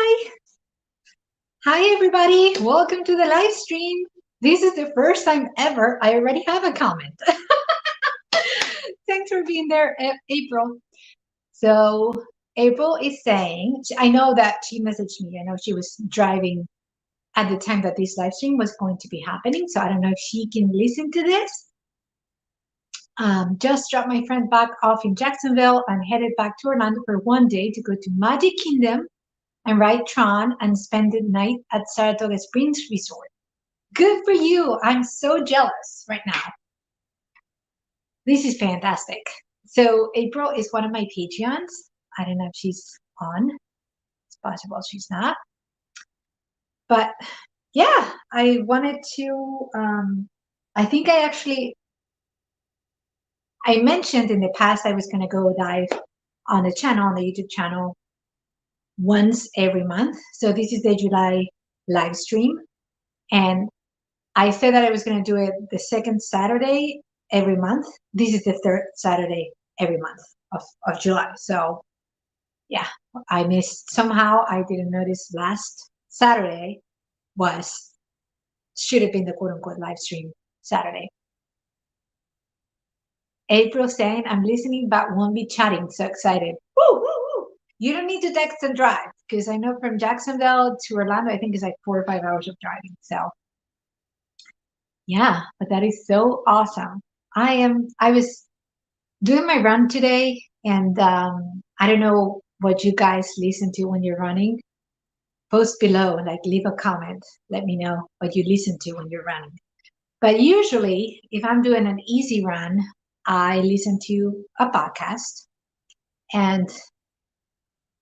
Hi. Hi, everybody. Welcome to the live stream. This is the first time ever I already have a comment. Thanks for being there, April. So April is saying, I know that she messaged me. I know she was driving at the time that this live stream was going to be happening. So I don't know if she can listen to this. Just dropped my friend back off in Jacksonville. I'm headed back to Orlando for one day to go to Magic Kingdom and ride Tron and spend the night at Saratoga Springs Resort. Good for you. I'm so jealous right now. This is fantastic. So April is one of my Patreons. I don't know if she's on. It's possible she's not. But yeah, I wanted to, I think I mentioned in the past I was going to go live on the channel, on the YouTube channel, once every month. So this is the July live stream. And I said that I was going to do it the second Saturday every month. This is the third Saturday every month of July. So yeah, I missed somehow. I didn't notice last Saturday should have been the quote unquote live stream Saturday. April saying, I'm listening but won't be chatting. So excited. Woo, woo, woo. You don't need to text and drive because I know from Jacksonville to Orlando, I think it's like 4 or 5 hours of driving. So yeah, but that is so awesome. I was doing my run today, and I don't know what you guys listen to when you're running. Post below and like leave a comment. Let me know what you listen to when you're running. But usually, if I'm doing an easy run, I listen to a podcast. And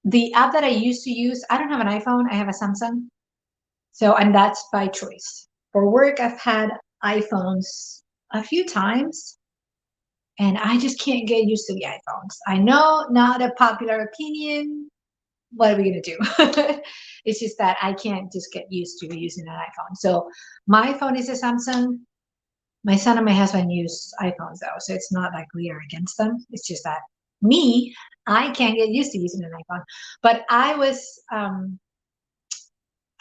the app that I used to use, I don't have an iPhone, I have a Samsung. So, and that's by choice. For work, I've had iPhones a few times, and I just can't get used to the iPhones. I know, not a popular opinion. What are we going to do? It's just that I can't just get used to using an iPhone. So my phone is a Samsung. My son and my husband use iPhones though, so it's not like we are against them. It's just that I can't get used to using an iPhone. But I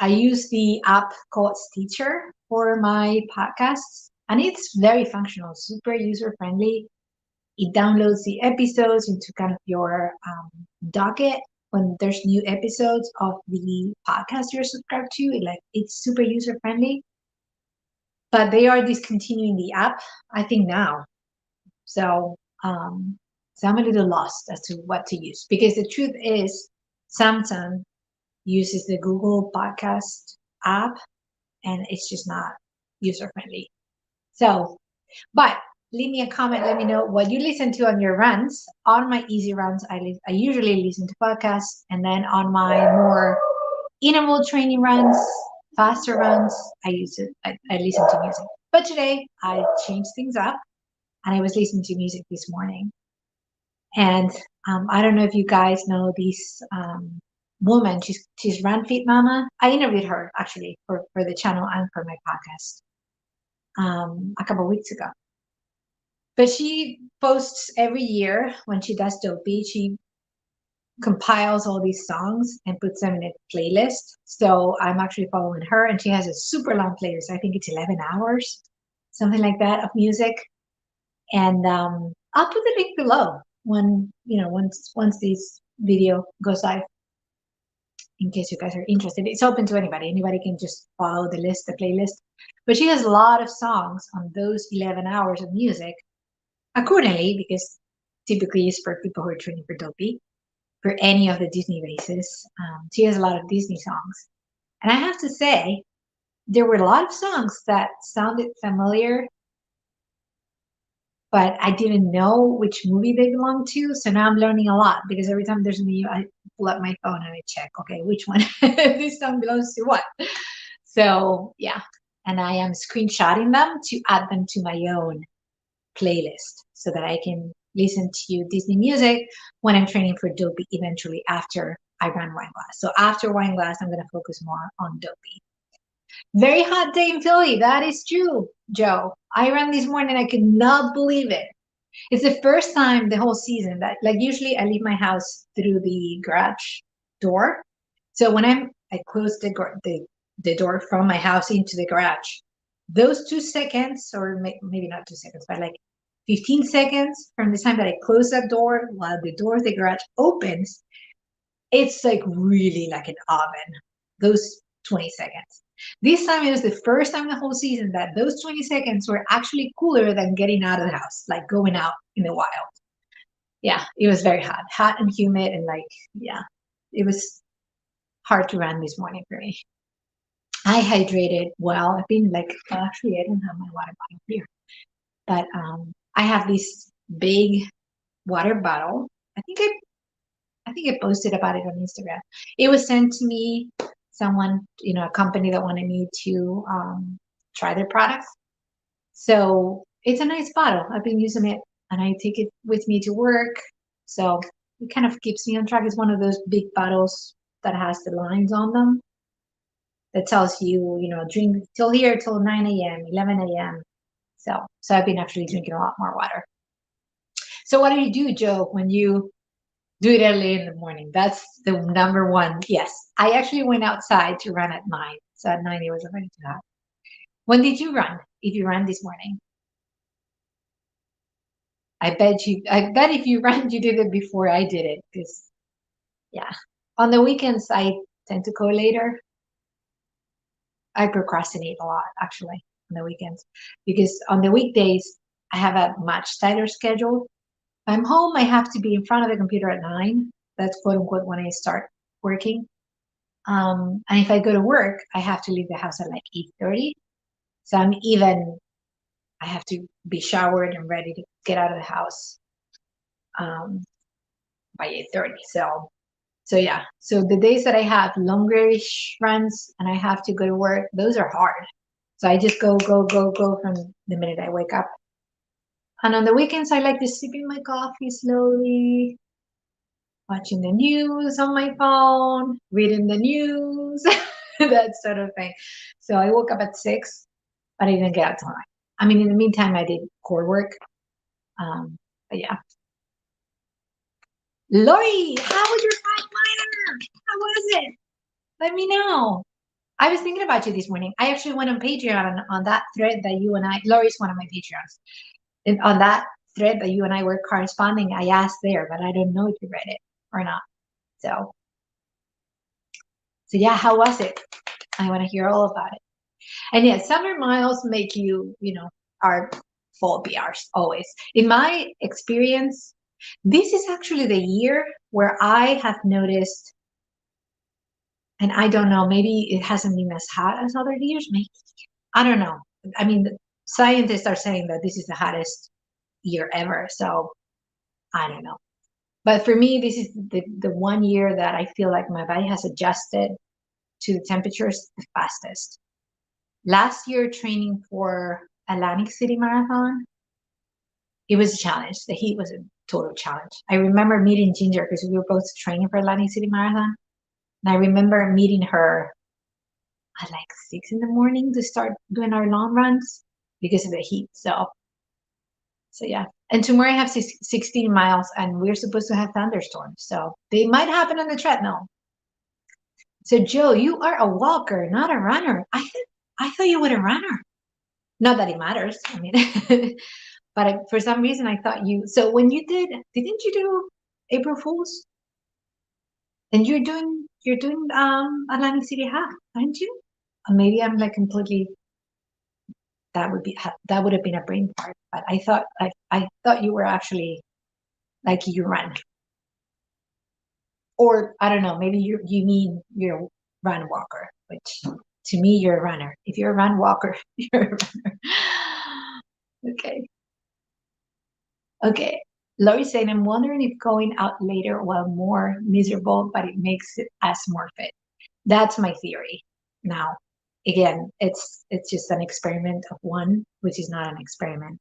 use the app called Stitcher for my podcasts, and it's very functional, super user friendly. It downloads the episodes into kind of your docket when there's new episodes of the podcast you're subscribed to. It's super user friendly, but they are discontinuing the app, I think now. So I'm a little lost as to what to use, because the truth is Samsung uses the Google Podcast app, and it's just not user friendly. So, but leave me a comment. Let me know what you listen to on your runs. On my easy runs, I usually listen to podcasts, and then on my more interval training runs, faster runs, I listen to music. But today I changed things up, and I was listening to music this morning. And I don't know if you guys know this woman. She's Run Fit Mama. I interviewed her actually for the channel and for my podcast a couple of weeks ago. But she posts every year when she does Dopey. She compiles all these songs and puts them in a playlist. So I'm actually following her, and she has a super long playlist. I think it's 11 hours, something like that, of music. And I'll put the link below when, once this video goes live, in case you guys are interested. It's open to anybody. Anybody can just follow the playlist. But she has a lot of songs on those 11 hours of music accordingly, because typically it's for people who are training for Dopey, for any of the Disney races. She has a lot of Disney songs. And I have to say, there were a lot of songs that sounded familiar, but I didn't know which movie they belonged to. So now I'm learning a lot, because every time there's a new, I pull up my phone and I check, okay, which one this song belongs to what. So yeah, and I am screenshotting them to add them to my own playlist so that I can listen to Disney music when I'm training for Dopey eventually after I run Wineglass. So after Wineglass, I'm going to focus more on Dopey. Very hot day in Philly. That is true, Joe. I ran this morning. I could not believe it. It's the first time the whole season that, like, usually I leave my house through the garage door, So when I close the door from my house into the garage, those 2 seconds, or maybe not 2 seconds, but like 15 seconds from the time that I close that door while the door of the garage opens, it's like really like an oven. Those 20 seconds. This time it was the first time in the whole season that those 20 seconds were actually cooler than getting out of the house, like going out in the wild. Yeah, it was very hot and humid, and like, yeah, it was hard to run this morning for me. I hydrated well. I've been like, well, actually, I don't have my water bottle here, but I have this big water bottle. I think I posted about it on Instagram. It was sent to me, someone, a company that wanted me to try their products. So it's a nice bottle. I've been using it, and I take it with me to work. So it kind of keeps me on track. It's one of those big bottles that has the lines on them that tells you, drink till here, till 9 a.m., 11 a.m. So I've been actually drinking a lot more water. So what do you do, Joe, when you do it early in the morning? That's the number one. Yes, I actually went outside to run at 9. So at 9, it was already too hot. When did you run? If you ran this morning? I bet if you ran, you did it before I did it. Because, yeah. On the weekends, I tend to go later. I procrastinate a lot, actually, on the weekends. Because on the weekdays, I have a much tighter schedule. If I'm home, I have to be in front of the computer at 9. That's quote unquote when I start working. And if I go to work, I have to leave the house at like 8:30. So I have to be showered and ready to get out of the house by 8:30. So yeah. So the days that I have longerish runs and I have to go to work, those are hard. So I just go from the minute I wake up. And on the weekends, I like to sip in my coffee slowly, watching the news on my phone, reading the news, that sort of thing. So I woke up at 6, but I didn't get out till 9. I mean, in the meantime, I did core work. But yeah. Lori, how was your fine liner? How was it? Let me know. I was thinking about you this morning. I actually went on Patreon on that thread that you and Lori's one of my Patreons. And on that thread that you and I were corresponding, I asked there, but I don't know if you read it or not. So yeah, how was it? I want to hear all about it. And yeah, summer miles make you, our full PRs always. In my experience, this is actually the year where I have noticed, and I don't know, maybe it hasn't been as hot as other years. Maybe, I don't know. I mean, scientists are saying that this is the hottest year ever. So I don't know. But for me, this is the one year that I feel like my body has adjusted to the temperatures the fastest. Last year, training for Atlantic City Marathon, it was a challenge. The heat was a total challenge. I remember meeting Ginger because we were both training for Atlantic City Marathon. And I remember meeting her at like 6 in the morning to start doing our long runs because of the heat. So yeah. And tomorrow I have 16 miles and we're supposed to have thunderstorms. So they might happen on the treadmill. So Joe, you are a walker, not a runner. I thought you were a runner. Not that it matters. I mean, but for some reason I thought you. So when you didn't you do April Fools? And you're doing Atlantic City half, aren't you? Or maybe I'm like completely. That would have been a brain fart. But I thought you were actually like you run. Or I don't know. Maybe you mean you're a run walker, which to me you're a runner. If you're a run walker, you're a runner. Okay. Okay. Lori saying, I'm wondering if going out later while more miserable, but it makes us more fit. That's my theory. Now, again, it's just an experiment of one, which is not an experiment.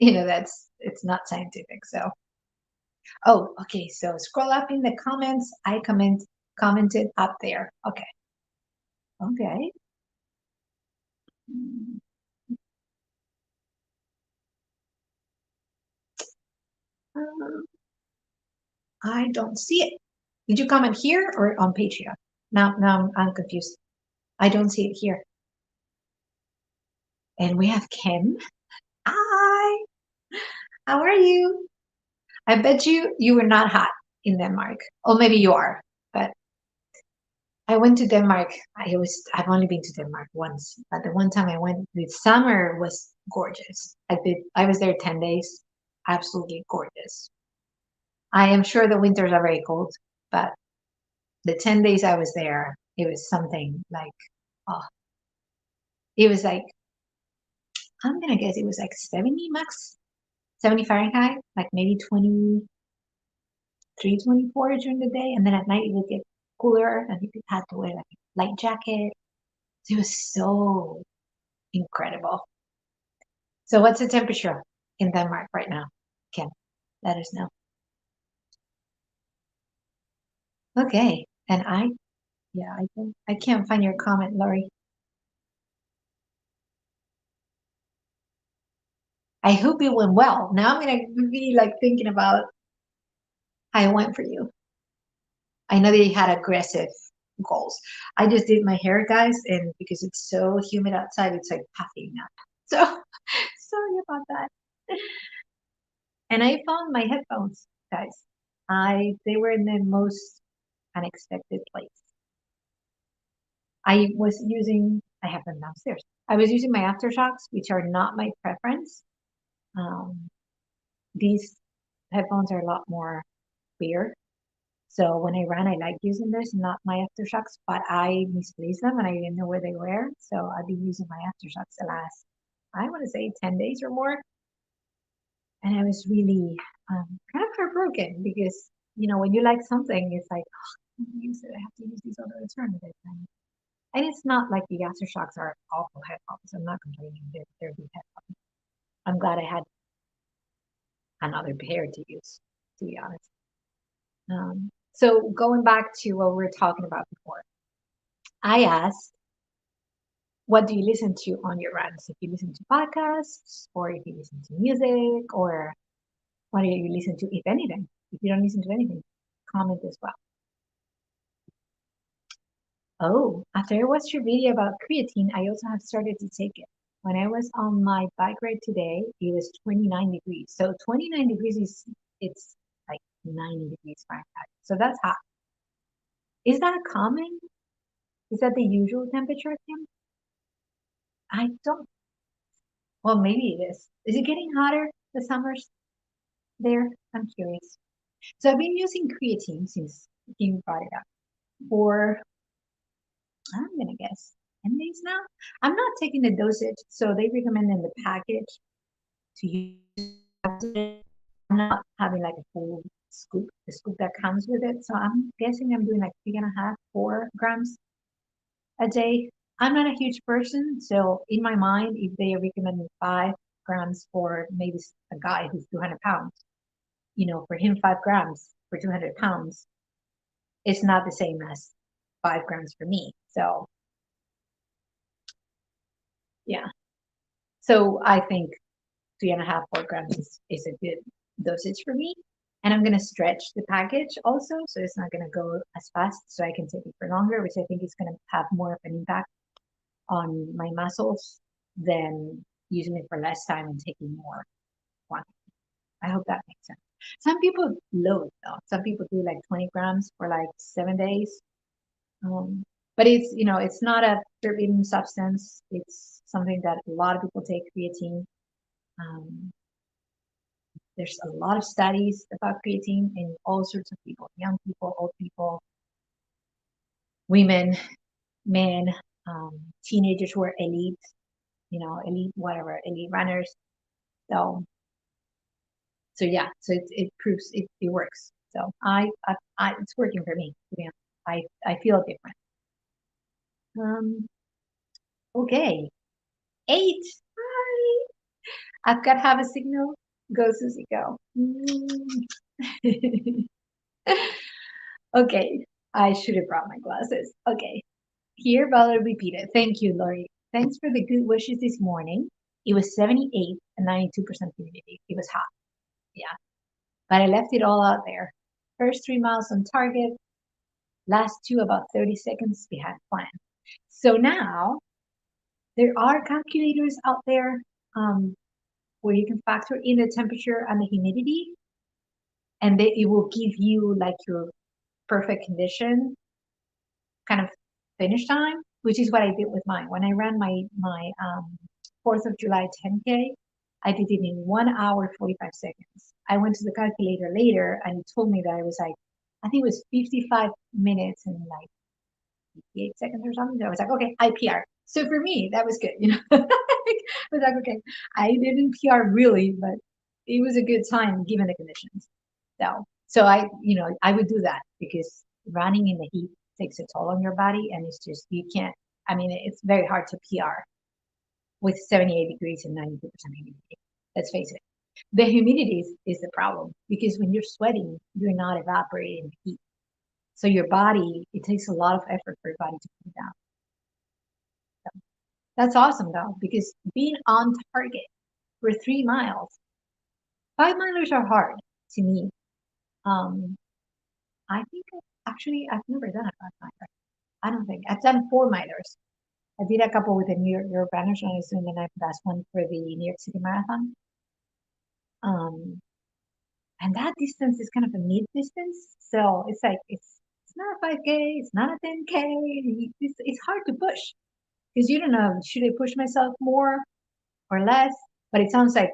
It's not scientific. So, oh, okay. So scroll up in the comments. I commented up there. Okay. Okay. I don't see it. Did you comment here or on Patreon? Now I'm confused. I don't see it here. And we have Kim. Hi, how are you? I bet you were not hot in Denmark. Or maybe you are, but I went to Denmark. I've only been to Denmark once, but the one time I went, the summer was gorgeous. I was there 10 days. Absolutely gorgeous. I am sure the winters are very cold, but the 10 days I was there, it was something like, oh, it was like, I'm gonna guess it was like 70 max, 70 Fahrenheit, like maybe 23, 24 during the day. And then at night it would get cooler and you had to wear like a light jacket. It was so incredible. So what's the temperature in Denmark right now? Kim, let us know. Okay. And I can't find your comment, Lori. I hope it went well. Now I'm gonna be like thinking about how it went for you. I know that you had aggressive goals. I just did my hair, guys, and because it's so humid outside, it's like puffing up. So sorry about that. And I found my headphones, guys. They were in the most unexpected place. I have them downstairs. I was using my aftershocks, which are not my preference. Um, these headphones are a lot more clear. So when I run, I like using this, not my aftershocks, but I misplaced them and I didn't know where they were. So I've been using my aftershocks the last, I want to say 10 days or more. And I was really kind of heartbroken because, when you like something, it's like, oh, I use it. I have to use these other alternatives. And it's not like the aftershocks are awful headphones. I'm not complaining. They're good headphones. I'm glad I had another pair to use, to be honest. So going back to what we were talking about before, I asked, what do you listen to on your runs? If you listen to podcasts, or if you listen to music, or what do you listen to, if anything? If you don't listen to anything, comment as well. Oh, after I watched your video about creatine, I also have started to take it. When I was on my bike ride today, it was 29 degrees. So 29 degrees it's like 90 degrees Fahrenheit. So that's hot. Is that common? Is that the usual temperature, Kim? I don't. Well, maybe it is. Is it getting hotter the summers there? I'm curious. So I've been using creatine since Kim brought it up for, I'm gonna guess, 10 days now. I'm not taking the dosage, so they recommend in the package to use it. I'm not having like a full scoop, the scoop that comes with it. So I'm guessing I'm doing like 3.5, 4 grams a day. I'm not a huge person, so in my mind, if they are recommending 5 grams for maybe a guy who's 200 pounds, for him 5 grams for 200 pounds, it's not the same as 5 grams for me. So yeah. So I think 3.5, 4 grams is a good dosage for me. And I'm gonna stretch the package also, so it's not gonna go as fast, so I can take it for longer, which I think is gonna have more of an impact on my muscles than using it for less time and taking more quantity. I hope that makes sense. Some people load though. Some people do like 20 grams for like 7 days. But it's not a forbidden substance. It's something that a lot of people take, creatine. There's a lot of studies about creatine in all sorts of people, young people, old people, women, men, teenagers who are elite, elite, whatever, elite runners. So yeah, so it proves it works. So it's working for me. To be honest. I feel different. Okay, 8. Hi. I've got to have a signal. Go, Susie, go. Okay, I should have brought my glasses. Okay, here, Valerie repeated. Thank you, Lori. Thanks for the good wishes this morning. It was 78 and 92% humidity. It was hot. Yeah, but I left it all out there. First 3 miles on target. last 2 about 30 seconds behind plan. So now there are calculators out there where you can factor in the temperature and the humidity, and it will give you like your perfect condition kind of finish time, which is what I did with mine. When I ran my 4th of July 10K, I did it in 1 hour 45 seconds. I went to the calculator later and it told me that I was like, I think it was 55 minutes and like 58 seconds or something. So I was like, okay, I PR. So for me, that was good. I was like, okay, I didn't PR really, but it was a good time given the conditions. So I would do that because running in the heat takes a toll on your body, and it's just you can't. I mean, it's very hard to PR with 78 degrees and 92% humidity. Let's face it. The humidity is the problem because when you're sweating, you're not evaporating the heat. So your body, it takes a lot of effort for your body to cool down. So that's awesome though, because being on target for 3 miles, 5 milers are hard to me. I think I've never done a 5 miler. I don't think I've done 4 milers. I did a couple with the New York runners, and I was doing the last one for the New York City Marathon. And that distance is kind of a mid distance, so it's like it's not a 5K, it's not a 10K. It's hard to push because you don't know, should I push myself more or less? But it sounds like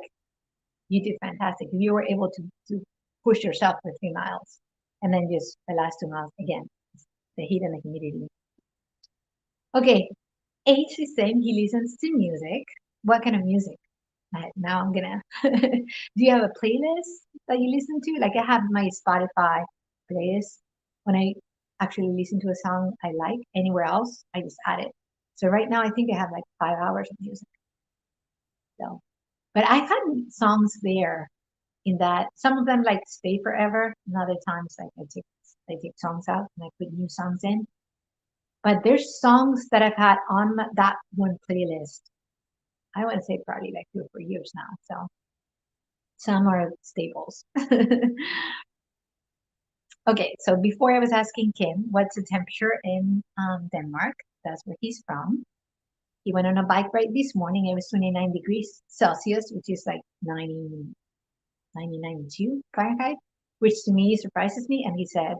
you did fantastic. You were able to push yourself for 3 miles, and then just the last 2 miles again, the heat and the humidity. Okay, H is saying he listens to music. What kind of music? Now I'm gonna. Do you have a playlist that you listen to? Like I have my Spotify playlist. When I actually listen to a song I like anywhere else, I just add it. So right now I think I have like 5 hours of music. So, but I've had songs there in that some of them like stay forever, and other times like I take songs out and I put new songs in. But there's songs that I've had on that one playlist. I want to say probably like 2 or 4 years now. So some are staples. Okay, so before I was asking Kim, what's the temperature in Denmark? That's where he's from. He went on a bike ride this morning. It was 29 degrees Celsius, which is like 92 Fahrenheit, which to me surprises me. And he said,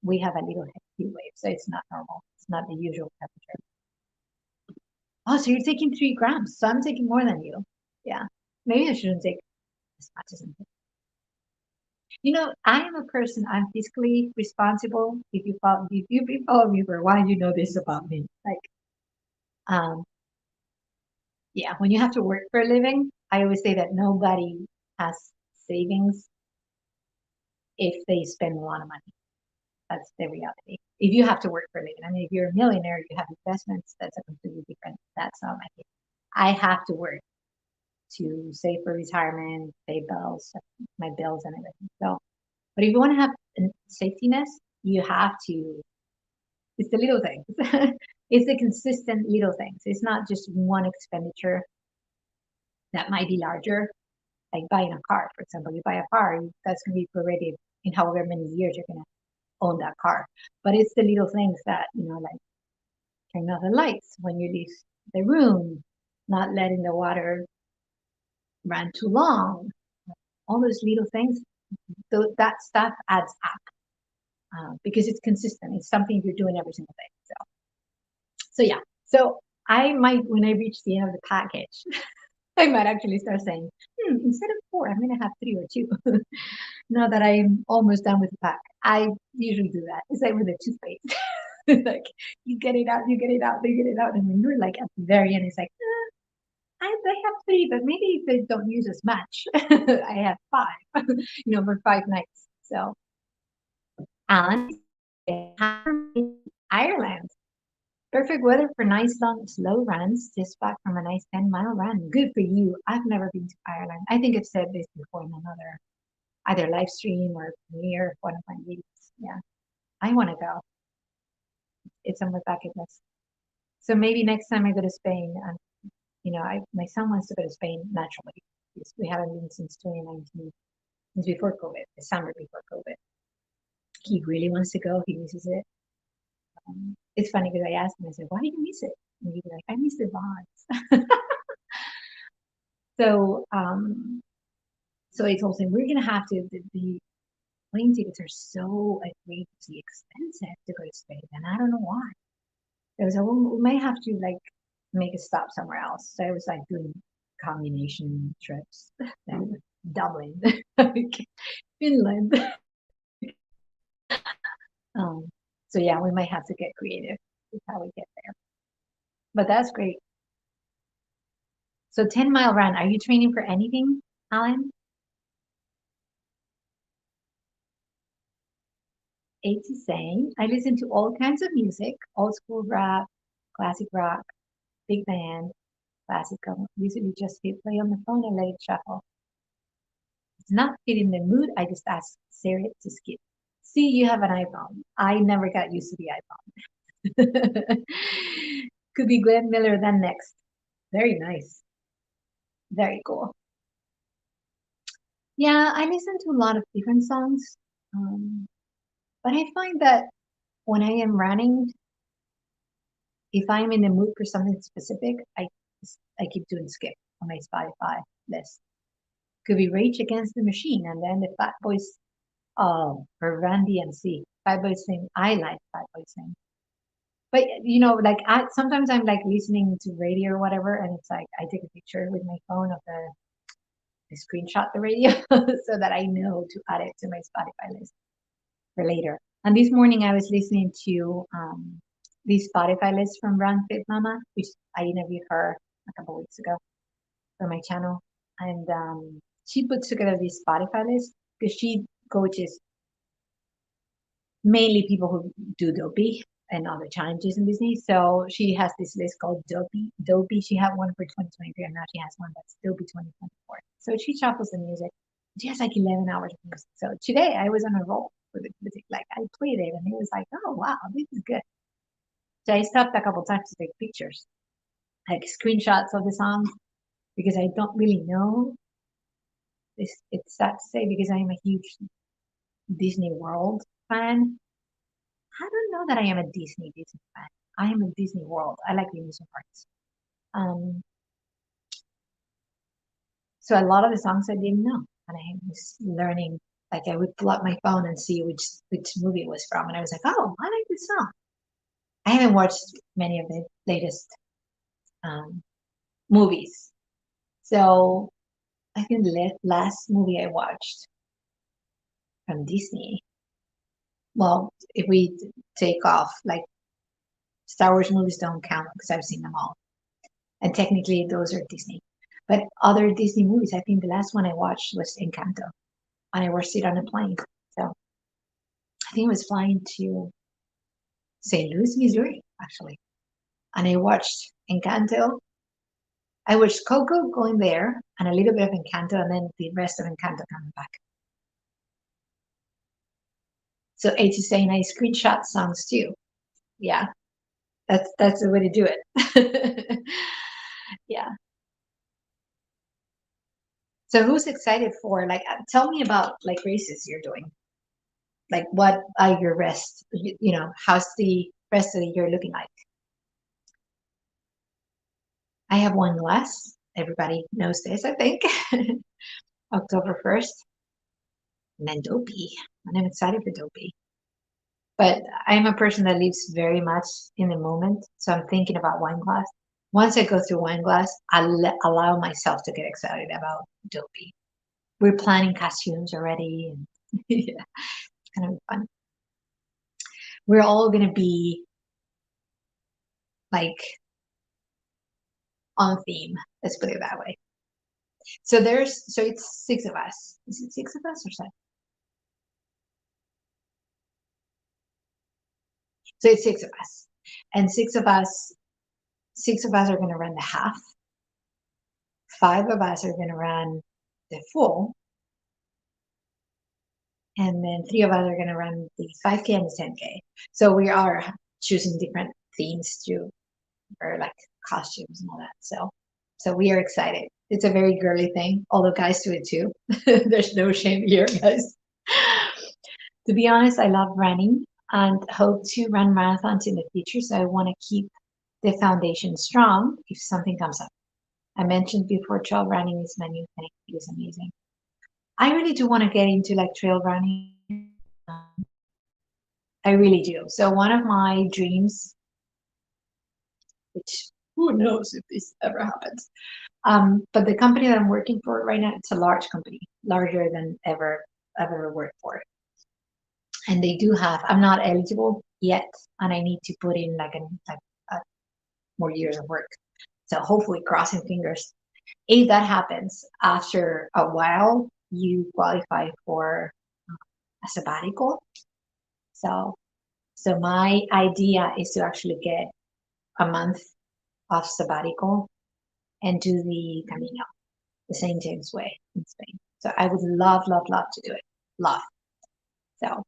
we have a little heat wave, so it's not normal. It's not the usual temperature. Oh, so you're taking 3 grams. So I'm taking more than you. Yeah. Maybe I shouldn't take as much as I'm taking. I am a person, I'm fiscally responsible. If you follow me for a while, you know this about me. Like, yeah, when you have to work for a living, I always say that nobody has savings if they spend a lot of money. That's the reality. If you have to work for a living, I mean, if you're a millionaire, you have investments, that's a completely different, that's not my case. I have to work to save for retirement, pay bills, my bills and everything. So, but if you want to have a safety net, you have to, it's the little things. It's the consistent little things. It's not just one expenditure that might be larger, like buying a car, for example. You buy a car, that's going to be prorated in however many years you're going to own that car. But it's the little things that, like turning off the lights when you leave the room, not letting the water run too long, all those little things, that stuff adds up because it's consistent. It's something you're doing every single day. So yeah. So I might, when I reach the end of the package, I might actually start saying, instead of 4, I'm going to have 3 or 2. Now that I'm almost done with the pack, I usually do that. It's like with a toothpaste. Like you get it out, you get it out, you get it out, and when you're like at the very end, it's like, I have 3, but maybe if they don't use as much, I have 5. For 5 nights. So, Alan, Ireland. Perfect weather for nice long slow runs. Just back from a nice 10-mile run. Good for you. I've never been to Ireland. I think I've said this before in another either live stream or premiere one of my videos. Yeah, I want to go. It's on my bucket list. So maybe next time I go to Spain, my son wants to go to Spain naturally because we haven't been since 2019, since before COVID, the summer before COVID. He really wants to go. He misses it. it's funny because I asked him, I said, why do you miss it? And he'd be like, I miss the vibes. So I told him, we're going to have to, the plane tickets are so outrageously expensive to go to Spain, and I don't know why. It was like, well, we might have to like make a stop somewhere else. So I was like doing combination trips, then Dublin, Finland. So yeah, we might have to get creative with how we get there. But that's great. So 10-mile run. Are you training for anything, Alan? It's saying I listen to all kinds of music, old school rap, classic rock, big band, classical. Usually just hit play on the phone and let it shuffle. It's not fitting the mood. I just ask Sarah to skip. See, you have an iPhone. I never got used to the iPhone. Could be Glenn Miller then next. Very nice. Very cool. Yeah, I listen to a lot of different songs. But I find that when I am running, if I'm in the mood for something specific, I keep doing skip on my Spotify list. Could be Rage Against the Machine, and then the Fat Boys, oh, or Run DMC. Fat Boys sing. I like Fat Boys sing. But you know, like sometimes I'm like listening to radio or whatever, and it's like I take a picture with my phone of the screenshot the radio so that I know to add it to my Spotify list for later. And this morning I was listening to the Spotify list from Run Fit Mama, which I interviewed her a couple of weeks ago for my channel, and she puts together this Spotify list because she coaches mainly people who do Dopey and other challenges in Disney. So she has this list called Dopey. Dopey. She had one for 2023, and now she has one that's Dopey 2024. So she shuffles the music. She has like 11 hours of music. So today I was on a roll with the music. Like I played it, and it was like, oh wow, this is good. So I stopped a couple times to take pictures, like screenshots of the song, because I don't really know. It's sad to say because I am a huge Disney World fan. I don't know that I am a Disney fan. I am a Disney World. I like the amusement parks. So a lot of the songs I didn't know, and I was learning. Like I would pull up my phone and see which movie it was from, and I was like, oh, I like this song. I haven't watched many of the latest movies, so I think the last movie I watched from Disney. Well, if we take off like Star Wars movies don't count because I've seen them all. And technically those are Disney. But other Disney movies, I think the last one I watched was Encanto. And I watched it on a plane. So I think I was flying to St. Louis, Missouri, actually. And I watched Encanto. I watched Coco going there and a little bit of Encanto and then the rest of Encanto coming back. So H is saying I screenshot songs too. Yeah. That's the way to do it. Yeah. So who's excited for like tell me about like races you're doing. Like what are your rest, you know, how's the rest of the year looking like? I have Wineglass. Everybody knows this, I think. October 1st. And then Dopey. And I'm excited for Dopey. But I'm a person that lives very much in the moment. So I'm thinking about Wineglass. Once I go through Wineglass, I'll allow myself to get excited about Dopey. We're planning costumes already. And yeah, it's gonna be fun. We're all gonna be like on theme. Let's put it that way. So it's 6 of us. Is it 6 of us or 7? So it's 6 of us, and 6 of us are going to run the half. 5 of us are going to run the full, and then 3 of us are going to run the 5K and the 10K. So we are choosing different themes too, or like costumes and all that. So we are excited. It's a very girly thing, although guys do it too. There's no shame here, guys. To be honest, I love running. and hope to run marathons in the future. So I want to keep the foundation strong if something comes up. I mentioned before, trail running is my new thing. It is amazing. I really do want to get into like trail running. I really do. So one of my dreams, which who knows if this ever happens, but the company that I'm working for right now, it's a large company, larger than I've ever worked for. And they do have, I'm not eligible yet, and I need to put in like more years of work. So hopefully, crossing fingers. If that happens, after a while, you qualify for a sabbatical. So my idea is to actually get a month of sabbatical and do the Camino, the St. James Way in Spain. So I would love, love, love to do it. Love. So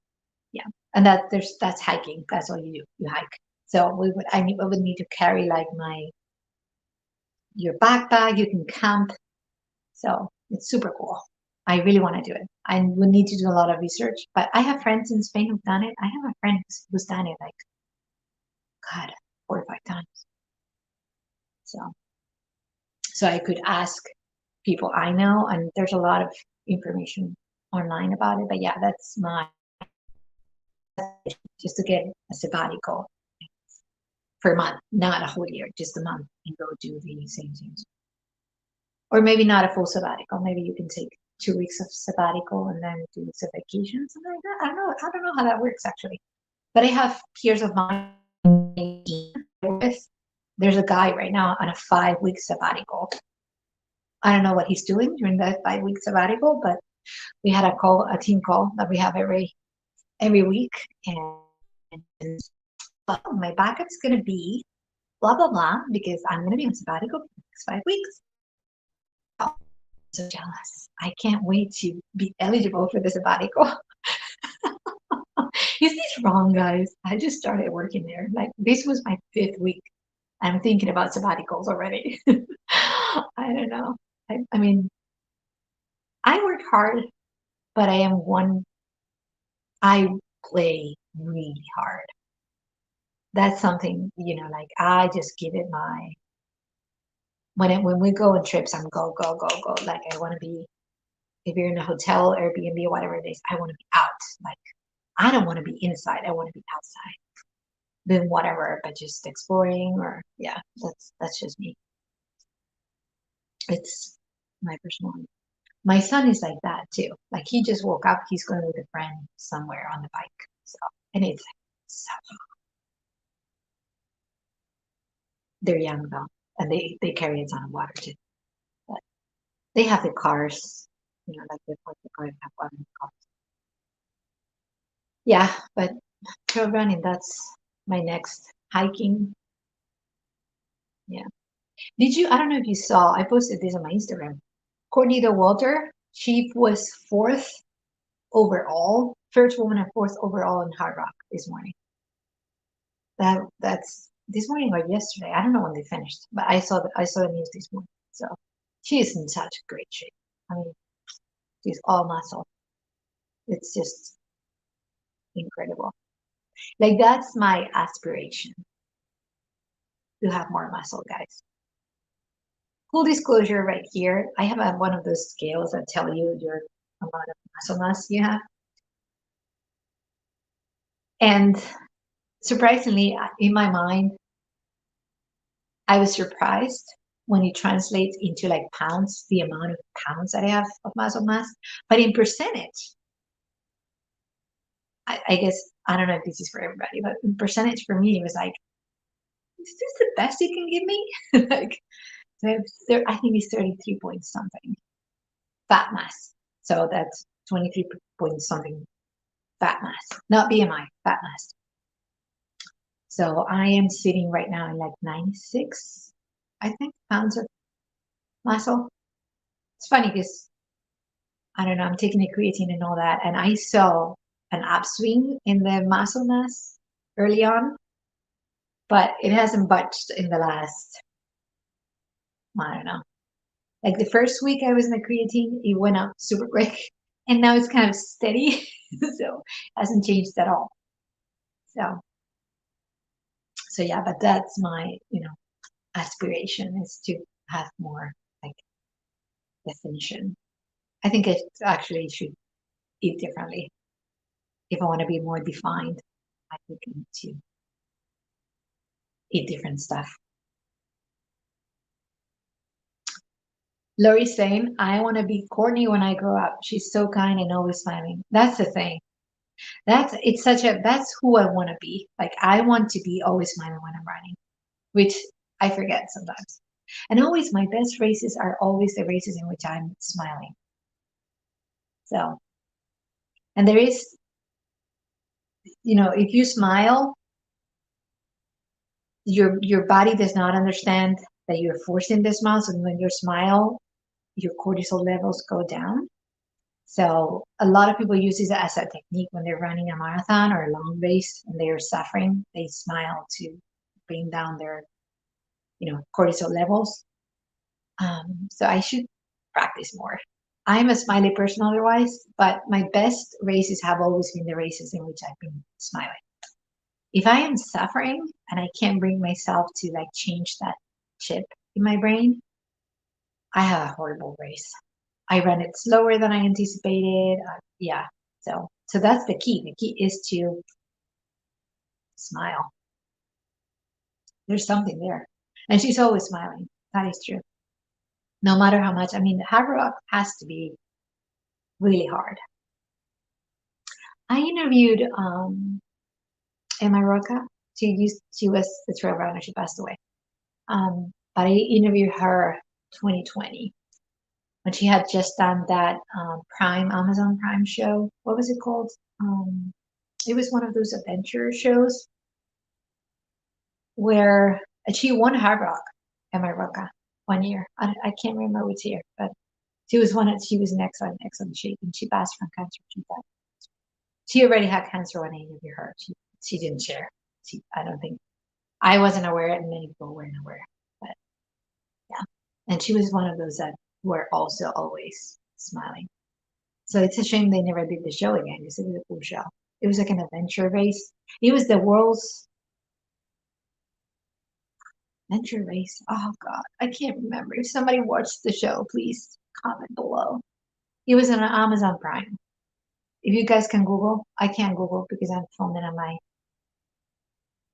yeah, and that's hiking. That's all you do. You hike. So I would need to carry like your backpack. You can camp. So it's super cool. I really want to do it. I would need to do a lot of research, but I have friends in Spain who've done it. I have a friend who's done it like, God, 4 or 5 times. So I could ask people I know, and there's a lot of information online about it. But yeah, that's my just to get a sabbatical for a month, not a whole year, just a month, and go do the same things. Or maybe not a full sabbatical. Maybe you can take 2 weeks of sabbatical and then do some vacation, something like that. I don't know. I don't know how that works actually. But I have peers of mine. There's a guy right now on a 5-week sabbatical. I don't know what he's doing during that 5-week sabbatical, but we had a team call that we have every week, and my backup's gonna be blah blah blah because I'm gonna be on sabbatical for the next 5 weeks. Oh, I'm so jealous. I can't wait to be eligible for the sabbatical. Is this wrong, guys? I just started working there. Like this was my 5th week. I'm thinking about sabbaticals already. I don't know. I mean, I work hard, but I play really hard. That's something, like I just give it when we go on trips, I'm go, go, go, go. Like I want to be, if you're in a hotel, Airbnb, or whatever it is, I want to be out. Like I don't want to be inside. I want to be outside. Then whatever, but just exploring or yeah, that's just me. It's my personality. My son is like that too. Like he just woke up, he's going with a friend somewhere on the bike. So and it's so they're young though, and they carry a ton of water too. But they have the cars, like they park the car and have water in the cars. Yeah, but trail running, that's my next hiking. Yeah. I don't know if you saw, I posted this on my Instagram. Courtney Dauwalter, she was 4th overall, first woman and 4th overall in Hard Rock this morning. That's this morning or yesterday. I don't know when they finished, but I saw the news this morning. So she is in such great shape. I mean, she's all muscle. It's just incredible. Like that's my aspiration, to have more muscle, guys. Full disclosure right here, I have one of those scales that tell you your amount of muscle mass you have. And surprisingly, in my mind, I was surprised when it translates into like pounds, the amount of pounds that I have of muscle mass. But in percentage, I guess, I don't know if this is for everybody, but in percentage for me, it was like, is this the best you can give me? Like, I think it's 33 point something fat mass. So that's 23 point something fat mass, not BMI, fat mass. So I am sitting right now in like 96, I think, pounds of muscle. It's funny because I don't know, I'm taking the creatine and all that, and I saw an upswing in the muscle mass early on, but it hasn't budged in the last, I don't know. Like the first week I was in the creatine, it went up super quick, and now it's kind of steady, so it hasn't changed at all. So yeah, but that's my, aspiration is to have more like definition. I think I actually should eat differently. If I want to be more defined, I think I need to eat different stuff. Lori's saying, I want to be Courtney when I grow up. She's so kind and always smiling. That's the thing. That's who I want to be. Like I want to be always smiling when I'm running, which I forget sometimes. And always my best races are always the races in which I'm smiling. So, and there is, if you smile, your body does not understand that you're forcing the smile. So when you smile, your cortisol levels go down. So a lot of people use this as a technique when they're running a marathon or a long race and they're suffering. They smile to bring down their, cortisol levels. So I should practice more. I'm a smiley person otherwise, but my best races have always been the races in which I've been smiling. If I am suffering and I can't bring myself to like change that chip in my brain, I have a horrible race. I ran it slower than I anticipated. Yeah. So that's the key. The key is to smile. There's something there. And she's always smiling. That is true. No matter how much. I mean, hard rock has to be really hard. I interviewed Emma Roca. She was the trail runner. She passed away. But I interviewed her 2020 when she had just done that Amazon Prime show. What was it called? It was one of those adventure shows where she won Hard Rock, Emma Roca, one year. I can't remember which year, but she was in excellent shape, and she passed from cancer. She already had cancer when I interviewed her. She didn't share. I don't think I wasn't aware, and many people weren't aware. But yeah, and she was one of those that were also always smiling. So it's a shame they never did the show again because it was a cool show. It was like an adventure race. It was the world's adventure race. Oh God, I can't remember. If somebody watched the show, please comment below. It was on Amazon Prime. If you guys can Google, I can't Google because I'm filming on my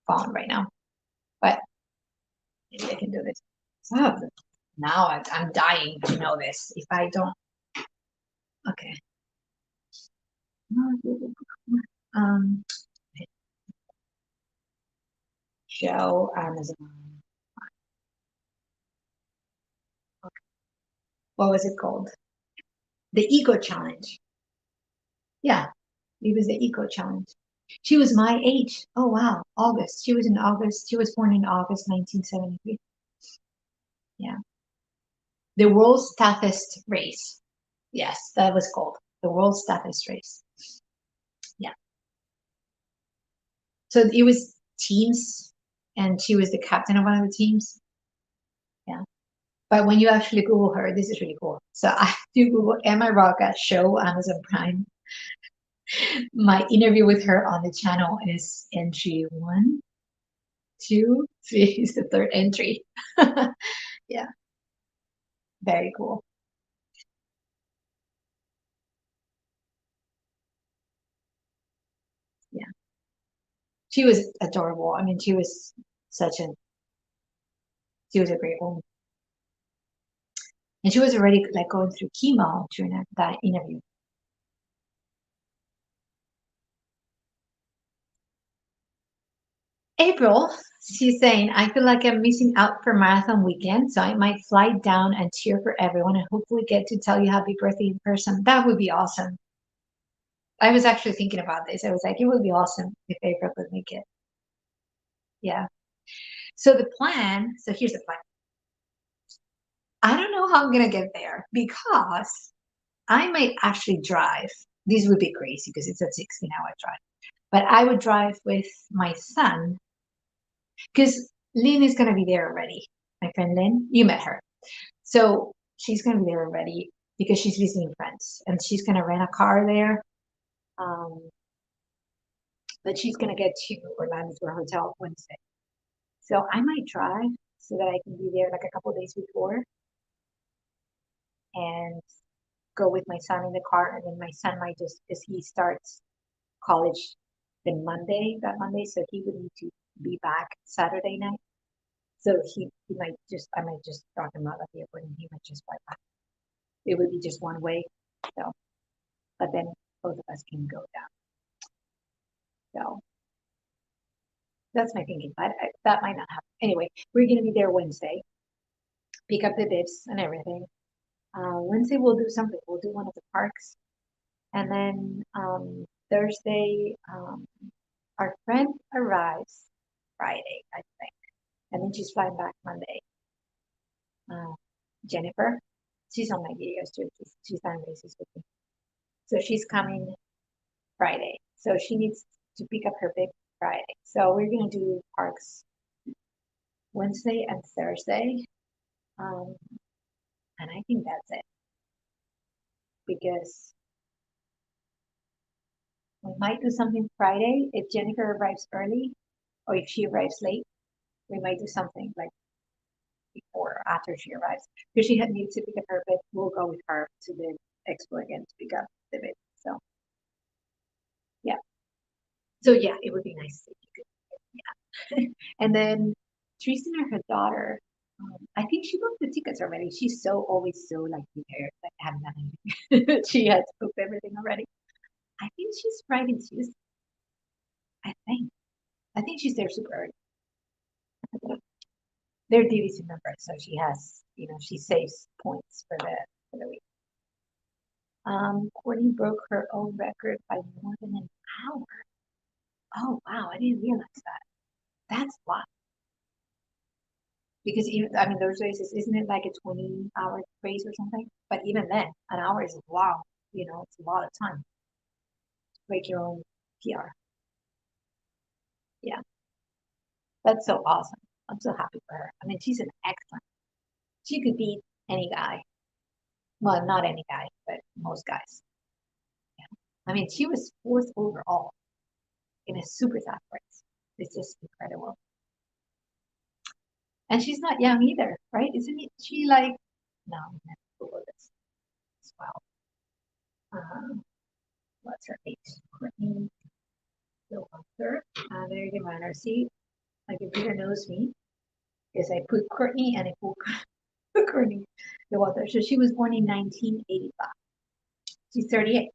phone right now. But maybe I can do this. Oh, now I'm dying to know this. If I don't, okay. Show Amazon. Okay. What was it called? The Eco Challenge. Yeah, it was the Eco Challenge. She was my age. Oh wow, August. She was in August. She was born in August 1973. Yeah. The world's toughest race. Yes, that was called the world's toughest race. Yeah. So it was teams, and she was the captain of one of the teams. Yeah. But when you actually Google her, this is really cool. So I do Google Emma Roca show Amazon Prime. My interview with her on the channel is entry 1, 2, 3 is the third entry. Yeah. Very cool. Yeah. She was adorable. I mean, she was a great woman. And she was already like going through chemo during that interview. April, she's saying, I feel like I'm missing out for marathon weekend, so I might fly down and cheer for everyone and hopefully get to tell you happy birthday in person. That would be awesome. I was actually thinking about this. I was like, it would be awesome if April could make it. Yeah. So here's the plan. I don't know how I'm going to get there because I might actually drive. This would be crazy because it's a 16-hour drive. But I would drive with my son because Lynn is going to be there already. My friend Lynn, you met her. So she's going to be there already because she's visiting friends and she's going to rent a car there. but she's gonna get to Orlando to her hotel Wednesday. So I might drive so that I can be there like a couple days before and go with my son in the car. And then my son might just, because he starts college that Monday, so he would need to be back Saturday night. So he might just, I might just drop him out at the airport and he might just fly back. It would be just one way. So, but then both of us can go down. So that's my thinking, but that might not happen. Anyway, we're going to be there Wednesday, pick up the bibs and everything. Wednesday we'll do something. We'll do one of the parks. And then Thursday, our friend arrives Friday, I think. And then she's flying back Monday. Jennifer, she's on my videos too. She's on basis with me. So she's coming Friday. So she needs to pick up her bib Friday. So we're going to do parks Wednesday and Thursday. And I think that's it. Because we might do something Friday if Jennifer arrives early, or if she arrives late, we might do something like before or after she arrives. Because she needs to pick up her bib, we'll go with her to the expo again to pick up the bib. So yeah. So yeah, it would be nice if you could. Yeah. And then Tristan or her daughter, I think she booked the tickets already. She's always so like prepared, like I haven't done anything. She has booked everything already. I think she's Friday and Tuesday. I think she's there super early. They're DVC members, so she has, she saves points for the week. Courtney broke her own record by more than an hour. Oh wow, I didn't realize that. That's a lot. Because even, I mean, those races, isn't it like a 20-hour race or something? But even then, an hour is wow, it's a lot of time to break your own PR. Yeah, that's so awesome. I'm so happy for her. I mean, she's an excellent. She could beat any guy. Well, not any guy, but most guys. Yeah. I mean, she was fourth overall in a super fast race. It's just incredible. And she's not young either, right? Isn't she like, no, I'm going to Google this as well. What's her age? Courtney Stillwater. There you go, Manor. See, my computer knows me because I put Courtney and I put Courtney Stillwater. So she was born in 1985. She's 38,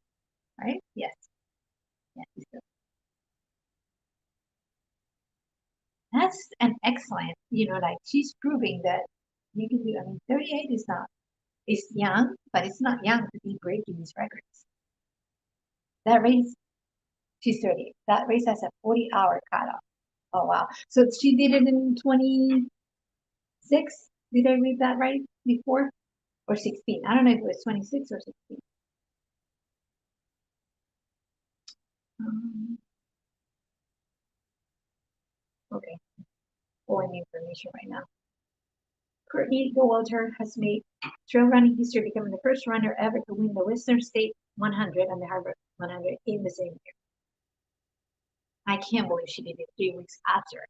right? Yes. Yeah, that's an excellent, like she's proving that you can do, I mean, 38 is not, it's young, but it's not young to be breaking these records. That race, she's 38. That race has a 40-hour cutoff. Oh, wow. So she did it in 26? Did I read that right before? Or 16? I don't know if it was 26 or 16. Okay. Pulling the information right now. Courtney Dauwalter has made trail running history, becoming the first runner ever to win the Western State 100 and the Harvard 100 in the same year. I can't believe she did it 3 weeks after.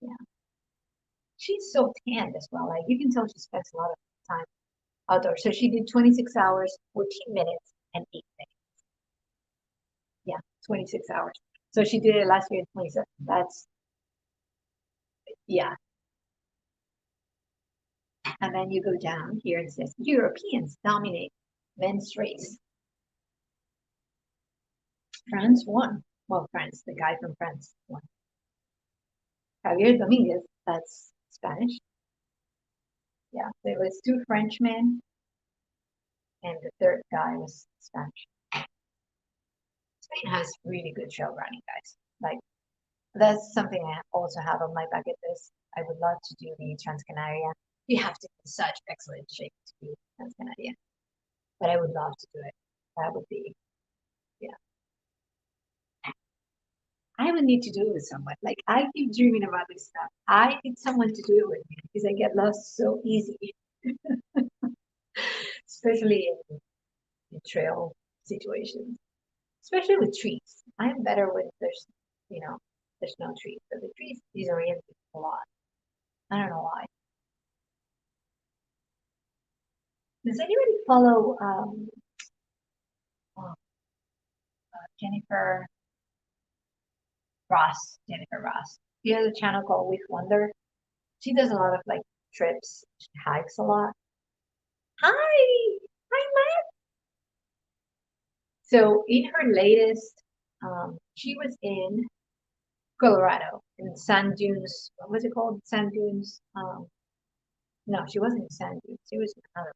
Yeah. She's so tanned as well. Like, you can tell she spends a lot of time outdoors. So she did 26 hours, 14 minutes, and 8 minutes. Yeah, 26 hours. So she did it last year in 27. That's, yeah. And then you go down here and it says Europeans dominate men's race. France won. Well, France, the guy from France won. Javier Dominguez, that's Spanish. Yeah, there was 2 Frenchmen, and the third guy was Spanish. Spain has really good trail running, guys. Like, that's something I also have on my bucket list. I would love to do the Transcanaria. You have to be in such excellent shape to do Transcanaria, but I would love to do it. That would be, yeah. I would need to do it with someone. Like, I keep dreaming about this stuff. I need someone to do it with me because I get lost so easy, especially in trail situations, especially with trees. I'm better when there's no trees. But the trees disorient me a lot. I don't know why. Does anybody follow oh, Jennifer Ross? Jennifer Ross. She has a channel called With Wonder. She does a lot of like trips. She hikes a lot. Hi, hi, Matt. So in her latest, she was in Colorado in Sand Dunes. What was it called? Sand Dunes. No, she wasn't in Sand Dunes. She was in another.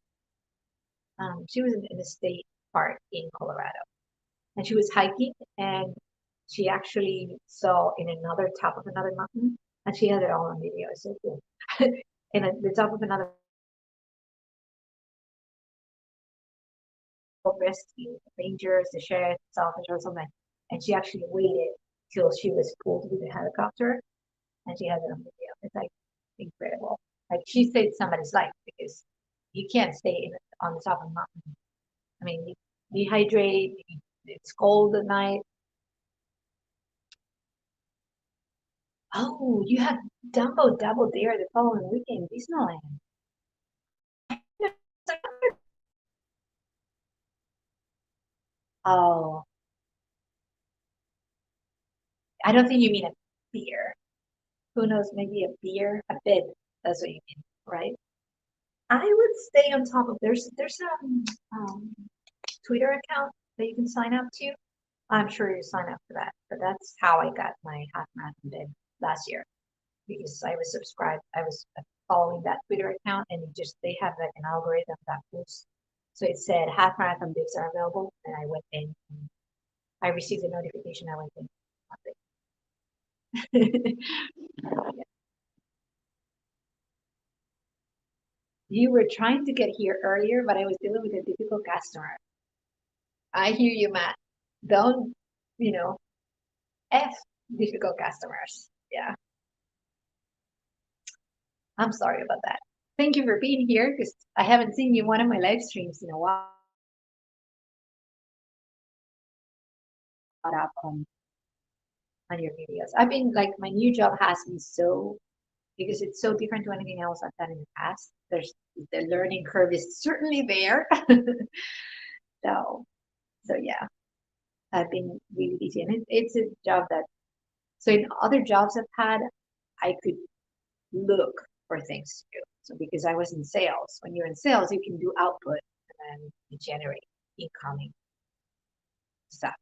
She was in a state park in Colorado, and she was hiking, and she actually saw in another top of another mountain, and she had it all on video. It's so cool. In the top of another rescue, the rangers, the sheriff, the officer, or something, and she actually waited till she was pulled with the helicopter, and she has it on video. It's like incredible. Like she saved somebody's life because you can't stay on the top of a mountain. I mean, you dehydrate, it's cold at night. Oh, you had Dumbo Double Dare the following weekend, Disneyland. Oh, I don't think you mean a beer. Who knows? Maybe a beer, a bid. That's what you mean, right? I would stay on top of. There's a Twitter account that you can sign up to. I'm sure you sign up for that, but that's how I got my half marathon bid last year because I was subscribed. I was following that Twitter account, and they have like an algorithm that posts. So it said half marathon bids are available, and I went in. And I received a notification. I went in. You were trying to get here earlier, but I was dealing with a difficult customer. I hear you, Matt. Don't, you know, F difficult customers. Yeah, I'm sorry about that. Thank you for being here because I haven't seen you in one of my live streams in a while. Up on your videos. I've been like my new job has been so because it's so different to anything else I've done in the past. There's the learning curve is certainly there. so so yeah, I've been really busy and it's a job that so in other jobs I've had, I could look for things to do. So because I was in sales, when you're in sales, you can do output and then you generate incoming stuff.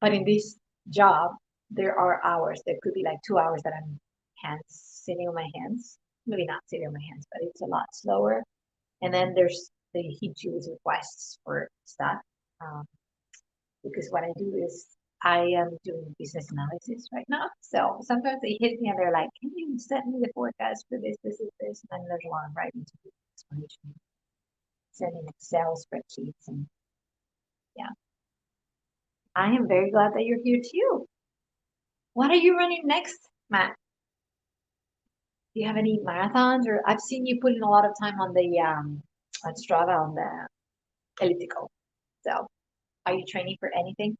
But in this job, there are hours. There could be like 2 hours that I'm sitting on my hands. Maybe not sitting on my hands, but it's a lot slower. And then they hit you with requests for stuff. Because what I do is I am doing business analysis right now. So sometimes they hit me and they're like, can you send me the forecast for this, this, this? And then there's a lot of writing to do, explanation, sending Excel spreadsheets. And yeah, I am very glad that you're here too. What are you running next, Matt? Do you have any marathons or I've seen you put in a lot of time on the on Strava on the elliptical. So are you training for anything?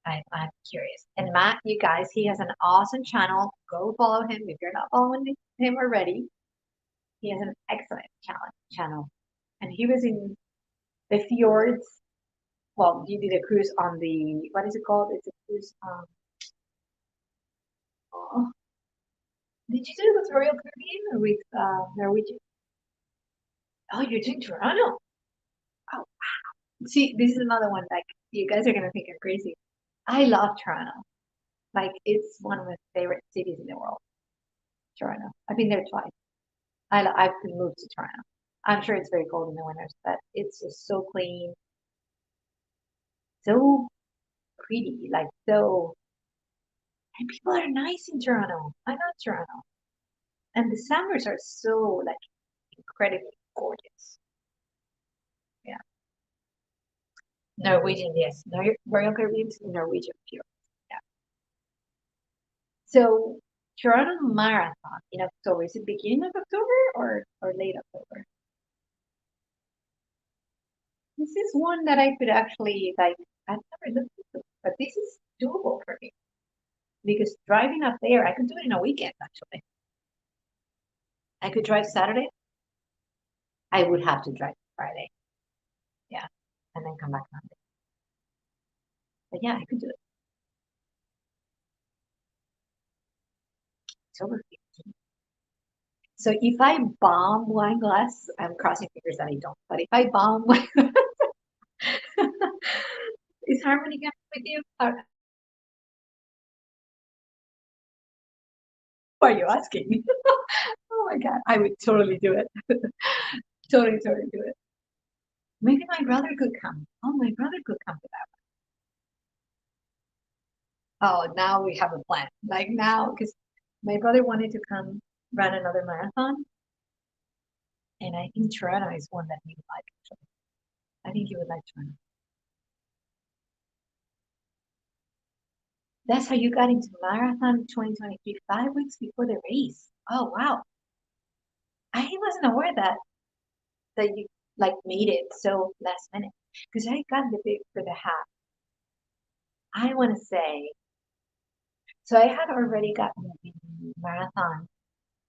I'm curious. And Matt, you guys, he has an awesome channel. Go follow him if you're not following him already. He has an excellent channel. And he was in the fjords. Well, he did a cruise on the what is it called? It's a cruise oh, did you do it with Royal Caribbean or with Norwegian? Oh, you're doing Toronto. Oh, see, this is another one like you guys are gonna think I'm crazy. I love Toronto. Like it's one of my favorite cities in the world. Toronto. I've been there twice. I've moved to Toronto. I'm sure it's very cold in the winters, but it's just so clean, so pretty, like so. And people are nice in Toronto. I love Toronto, and the summers are so like incredibly gorgeous. Yeah, Norwegian, yes, Royal Caribbean, Norwegian pure. Yeah. So Toronto Marathon in October. Is it beginning of October or late October? This is one that I could actually like. I've never looked into, but this is doable for me because driving up there, I could do it in a weekend actually. I could drive Saturday. I would have to drive Friday. Yeah. And then come back Monday. But yeah, I could do it. October 15th. So if I bomb Wineglass, I'm crossing fingers that I don't. But if I bomb Wineglass, is Harmony coming with you? Why are you asking? Oh my God, I would totally do it. Totally, totally do it. Maybe my brother could come. Oh, my brother could come to that one. Oh, now we have a plan. Like now, because my brother wanted to come run another marathon, and I think Toronto is one that he would like. Actually, I think he would like Toronto. That's how you got into marathon 2023, 5 weeks before the race. Oh wow, I wasn't aware that you like made it so last minute because I got the bid for the half. I want to say so. I had already gotten the marathon,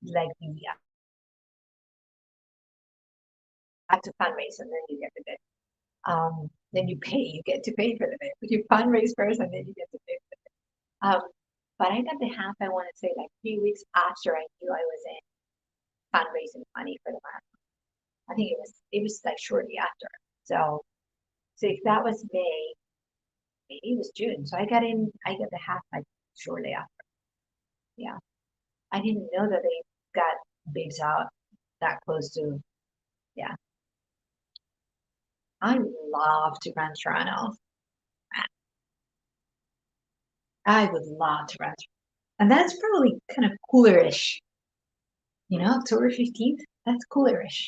like the had to fundraise and then you get the bid. Then you get to pay for the bid. But you fundraise first and then you get to pay for the bid. But I got the half. I want to say like 3 weeks after I knew I was in fundraising money for the marathon. I think it was like shortly after. So if that was May, maybe it was June. So I got the half like shortly after. Yeah. I didn't know that they got bids out that close to, yeah. I love to run Toronto. I would love to run. And that's probably kind of coolerish. October 15th, that's coolerish.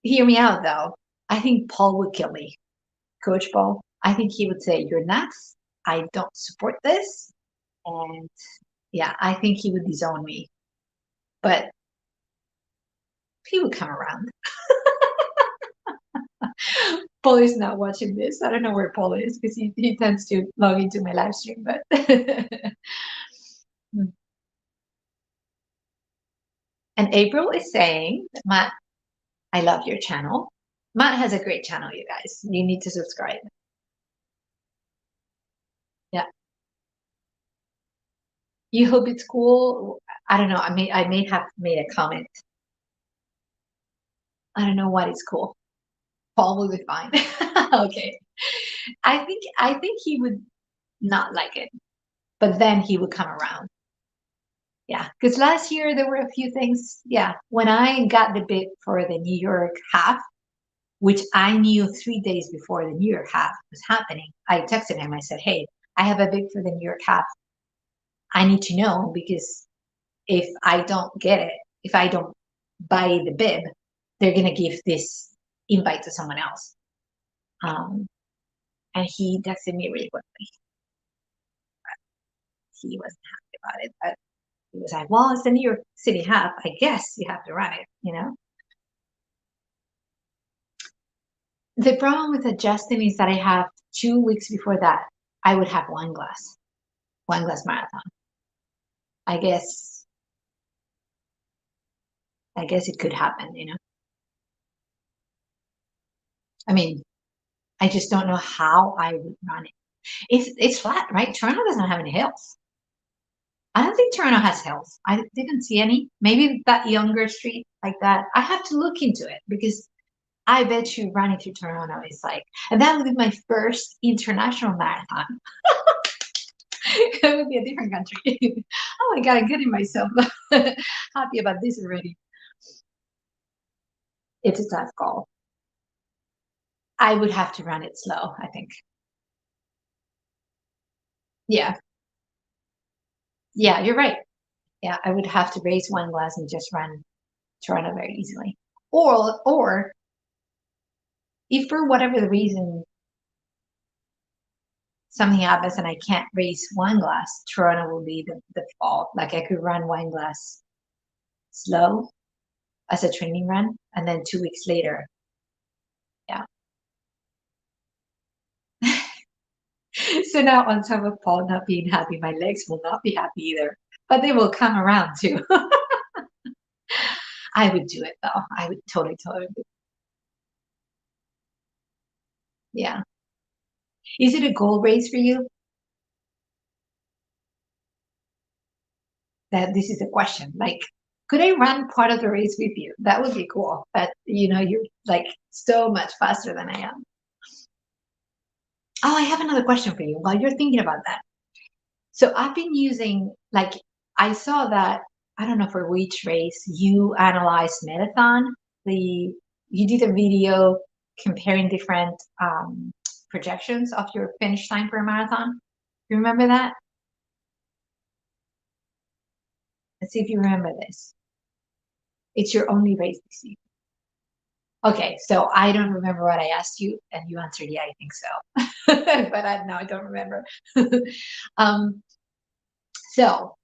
Hear me out though. I think Paul would kill me. Coach Paul. I think he would say, "You're nuts. I don't support this." And yeah, I think he would disown me. But he would come around. Paul is not watching this. I don't know where Paul is because he tends to log into my live stream, but and April is saying, Matt, I love your channel. Matt has a great channel, you guys. You need to subscribe. Yeah. You hope it's cool. I don't know. I may have made a comment. I don't know what is cool. Paul will be fine. Okay. I think he would not like it, but then he would come around. Yeah, because last year there were a few things. Yeah, when I got the bid for the New York half, which I knew 3 days before the New York half was happening, I texted him. I said, "Hey, I have a bid for the New York half. I need to know because if I don't get it, if I don't buy the bib, they're gonna give this invite to someone else." And he texted me really quickly. He wasn't happy about it, but he was like, "Well, it's the New York City half. I guess you have to run it." The problem with adjusting is that I have 2 weeks before that, I would have Wineglass marathon. I guess it could happen. I mean, I just don't know how I would run it. It's flat, right? Toronto doesn't have any hills. I don't think Toronto has hills. I didn't see any. Maybe that younger street like that. I have to look into it because I bet you running through Toronto is like, and that would be my first international marathon. It would be a different country. Oh my God, I'm getting myself happy about this already. It's a tough call. I would have to run it slow, I think. Yeah. Yeah, you're right. Yeah, I would have to raise one glass and just run Toronto very easily. Or if for whatever the reason something happens and I can't race Wineglass, Toronto will be the fall. Like I could run Wineglass slow as a training run, and then 2 weeks later, yeah. So now on top of Paul not being happy, my legs will not be happy either, but they will come around too. I would do it though. I would totally do it. Yeah. Is it a goal race for you? That this is the question. Like, could I run part of the race with you? That would be cool. But you're like so much faster than I am. Oh, I have another question for you while you're thinking about that. So I've been using, like, I saw that, I don't know for which race you analyzed marathon. You did a video comparing different projections of your finish time for a marathon. You remember that? Let's see if you remember this. It's your only race this season. Okay, so I don't remember what I asked you, and you answered, yeah, I think so. But I don't remember. um, so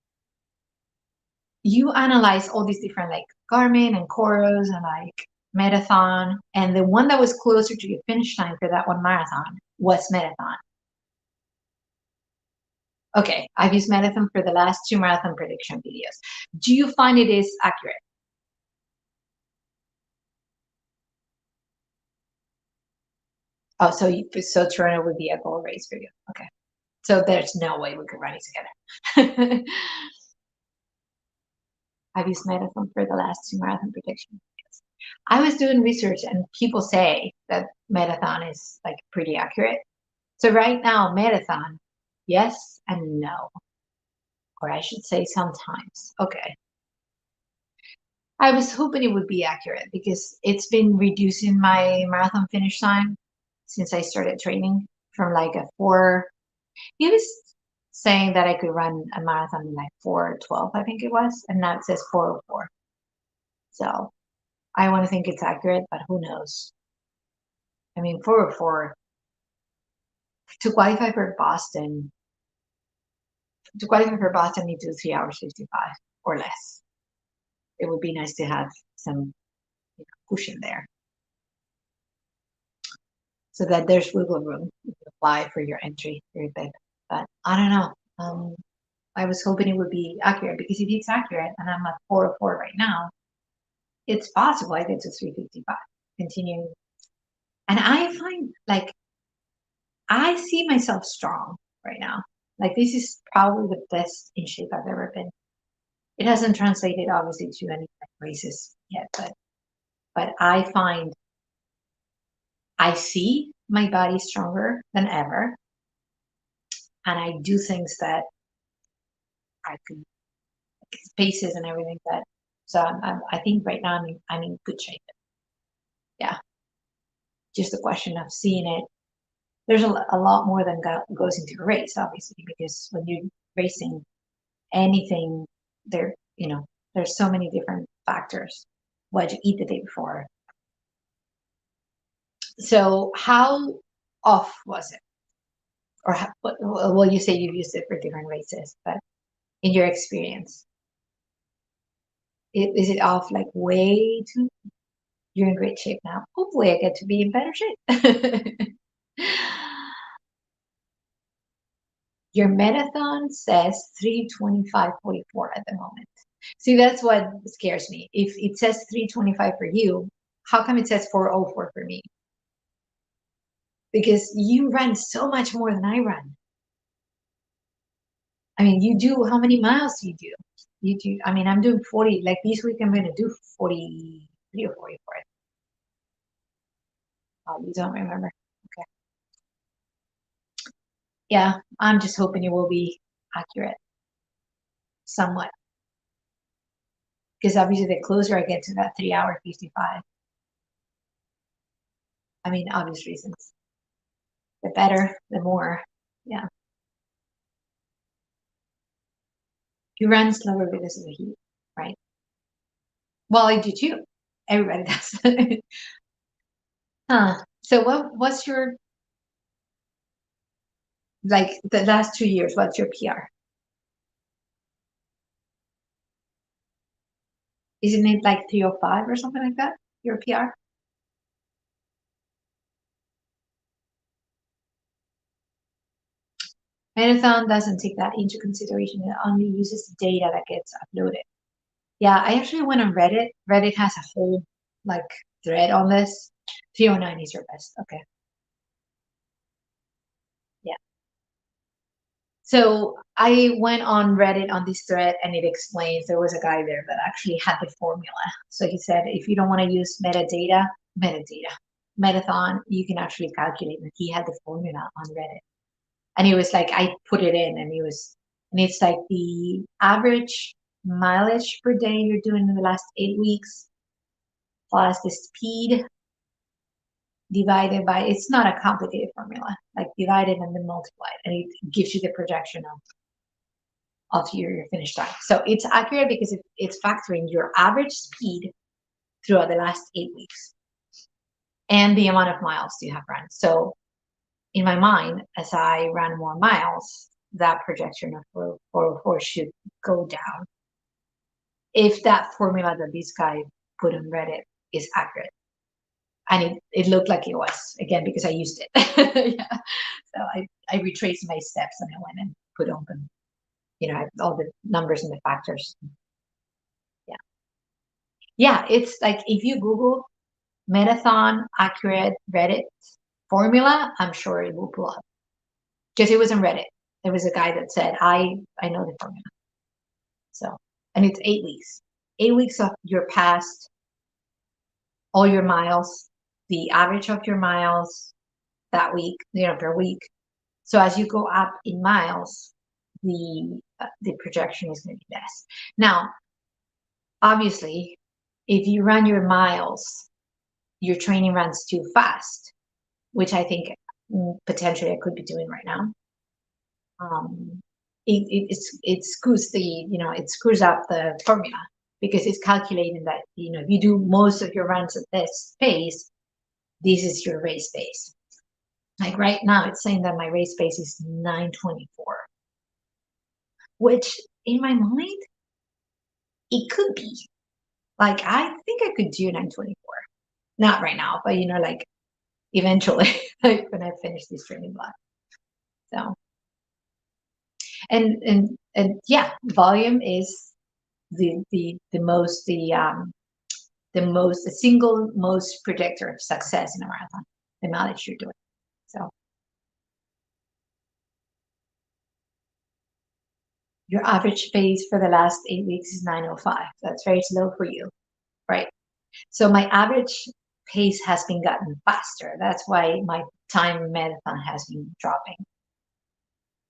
you analyze all these different like Garmin and Coros and like Marathon, and the one that was closer to your finish time for that one marathon was Marathon. Okay, I've used Marathon for the last 2 marathon prediction videos. Do you find it is accurate? Oh, so Toronto would be a goal race for you. Okay. So there's no way we could run it together. I've used Marathon for the last 2 marathon prediction videos. I was doing research and people say that Marathon is like pretty accurate. So right now, Marathon, yes and no. Or I should say sometimes. Okay. I was hoping it would be accurate because it's been reducing my marathon finish time since I started training from like a 4. He was saying that I could run a marathon in like 4:12, I think it was, and now it says 4:04. So I want to think it's accurate, but who knows? I mean, 4:04 to qualify for Boston. To qualify for Boston, you do 3 hours 55 or less. It would be nice to have some cushion there, so that there's wiggle room to apply for your entry for your bid. But I don't know. I was hoping it would be accurate because if it's accurate and I'm at 4:04 right now, it's possible I get to 3:55 continuing. And I find like I see myself strong right now. Like this is probably the best in shape I've ever been. It hasn't translated obviously to any races yet, but I find I see my body stronger than ever, and I do things that I could paces and everything that. So I think right now I'm in good shape. Yeah, just a question of seeing it. There's a lot more than goes into a race, obviously, because when you're racing anything, there's so many different factors. What you eat the day before. So how off was it? Or well, you say you've used it for different races, but in your experience, is it off like way too? You're in great shape now. Hopefully, I get to be in better shape. Your marathon says 3:25:44 at the moment. See, that's what scares me. If it says 3:25 for you, how come it says 4:04 for me? Because you run so much more than I run. I mean, you do, how many miles do you do? You do, I mean, I'm doing 40, like this week I'm going to do 43 or 44. Oh, you don't remember. Okay. Yeah, I'm just hoping it will be accurate somewhat. Because obviously the closer I get to that 3 hour 55, I mean, obvious reasons. The better, the more. Yeah. You run slower because of the heat, right? Well, I do too. Everybody does. Huh. So what's your Like the last 2 years, what's your PR? Isn't it like 305 or something like that? Your PR? Marathon doesn't take that into consideration. It only uses data that gets uploaded. Yeah, I actually went on Reddit. Reddit has a whole like thread on this. 309 is your best. Okay. Yeah. So I went on Reddit on this thread and it explains there was a guy there that actually had the formula. So he said if you don't want to use Metathon, you can actually calculate. And he had the formula on Reddit. And he was like, I put it in and it's like the average mileage per day you're doing in the last 8 weeks plus the speed divided by, it's not a complicated formula, like divided and then multiplied, and it gives you the projection of your finished time. So it's accurate because it's factoring your average speed throughout the last 8 weeks and the amount of miles you have run. So in my mind, as I ran more miles, that projection of 404 should go down if that formula that this guy put on Reddit is accurate. And it looked like it was, again, because I used it. Yeah. So I retraced my steps and I went and put open, all the numbers and the factors. Yeah. Yeah, it's like if you Google Metathon accurate Reddit formula, I'm sure it will pull up. Because it was on Reddit. There was a guy that said, I know the formula. So, and it's 8 weeks. 8 weeks of your past, all your miles, the average of your miles that week, per week. So as you go up in miles, the projection is going to be less. Now, obviously, if you run your miles, your training runs too fast, which I think potentially I could be doing right now. It screws it screws up the formula because it's calculating that if you do most of your runs at this pace, this is your race pace. Like right now, it's saying that my race pace is 9:24, which in my mind, it could be. Like I think I could do 9:24. Not right now, but like eventually, like when I finish this training block. So and yeah, volume is the single most predictor of success in a marathon, the mileage you're doing. So your average pace for the last 8 weeks is 9:05. That's very slow for you, right? So my average pace has been gotten faster. That's why my time marathon has been dropping.